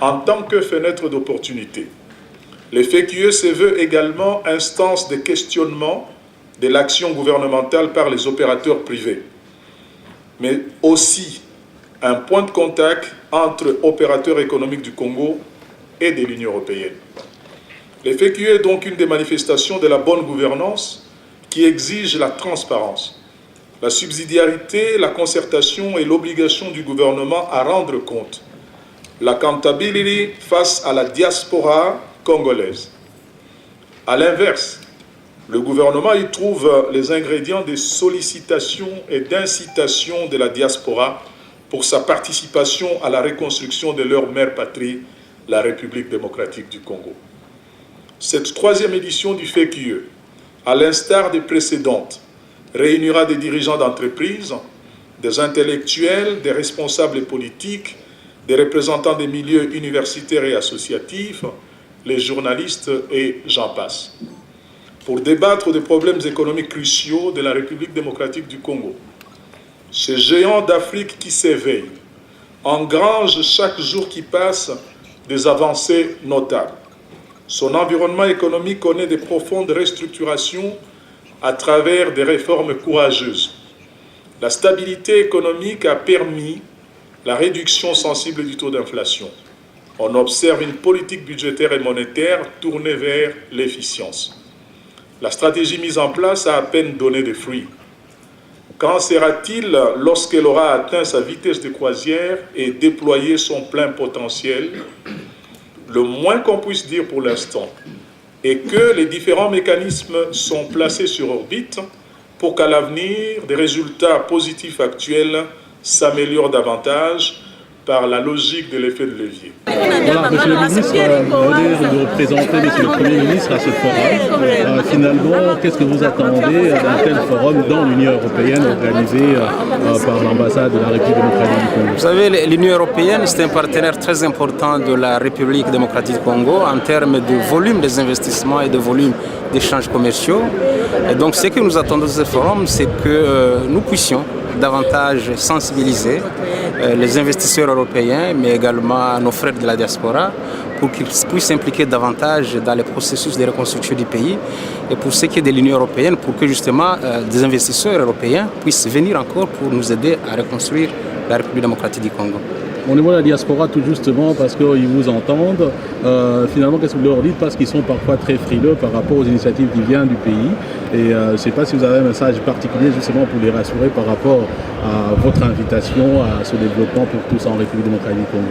en tant que fenêtre d'opportunité. Le FQE se veut également instance de questionnement de l'action gouvernementale par les opérateurs privés, mais aussi un point de contact entre opérateurs économiques du Congo et de l'Union européenne. Le FQE est donc une des manifestations de la bonne gouvernance qui exige la transparence, la subsidiarité, la concertation et l'obligation du gouvernement à rendre compte. L'accountability face à la diaspora congolaise. À l'inverse, le gouvernement y trouve les ingrédients de sollicitation et d'incitation de la diaspora pour sa participation à la reconstruction de leur mère patrie, la République démocratique du Congo. Cette troisième édition du FQE, à l'instar des précédentes, réunira des dirigeants d'entreprises, des intellectuels, des responsables politiques, des représentants des milieux universitaires et associatifs, les journalistes et j'en passe, pour débattre des problèmes économiques cruciaux de la République démocratique du Congo. Ce géant d'Afrique qui s'éveille engrange chaque jour qui passe des avancées notables. Son environnement économique connaît de profondes restructurations à travers des réformes courageuses. La stabilité économique a permis la réduction sensible du taux d'inflation. On observe une politique budgétaire et monétaire tournée vers l'efficience. La stratégie mise en place a à peine donné des fruits. Qu'en sera-t-il lorsqu'elle aura atteint sa vitesse de croisière et déployé son plein potentiel? Le moins qu'on puisse dire pour l'instant est que les différents mécanismes sont placés sur orbite pour qu'à l'avenir, des résultats positifs actuels s'améliorent davantage par la logique de l'effet de levier. Voilà, Monsieur le ministre, vous de représenter Monsieur le Premier ministre à ce forum. Finalement, qu'est-ce que vous attendez d'un tel forum dans l'Union européenne organisé par l'ambassade de la République démocratique du Congo? Vous savez, l'Union européenne, c'est un partenaire très important de la République démocratique du Congo en termes de volume des investissements et de volume d'échanges commerciaux. Et donc, ce que nous attendons de ce forum, c'est que nous puissions davantage sensibiliser les investisseurs européens, mais également nos frères de la diaspora, pour qu'ils puissent s'impliquer davantage dans les processus de reconstruction du pays. Et pour ce qui est de l'Union européenne, pour que justement des investisseurs européens puissent venir encore pour nous aider à reconstruire la République démocratique du Congo. Au niveau de la diaspora, tout justement, parce qu'ils vous entendent, finalement, qu'est-ce que vous leur dites? Parce qu'ils sont parfois très frileux par rapport aux initiatives qui viennent du pays. Et je ne sais pas si vous avez un message particulier justement pour les rassurer par rapport à votre invitation à ce développement pour tous en République démocratique du Congo.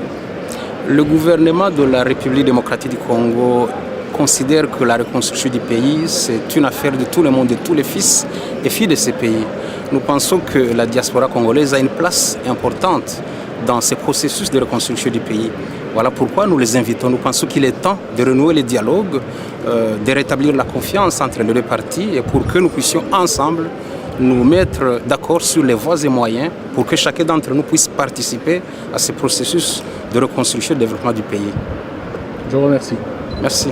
Le gouvernement de la République démocratique du Congo considère que la reconstruction du pays, c'est une affaire de tout le monde, de tous les fils et filles de ce pays. Nous pensons que la diaspora congolaise a une place importante dans ces processus de reconstruction du pays. Voilà pourquoi nous les invitons. Nous pensons qu'il est temps de renouer les dialogues, de rétablir la confiance entre les deux parties et pour que nous puissions ensemble nous mettre d'accord sur les voies et moyens pour que chacun d'entre nous puisse participer à ce processus de reconstruction et de développement du pays. Je vous remercie. Merci.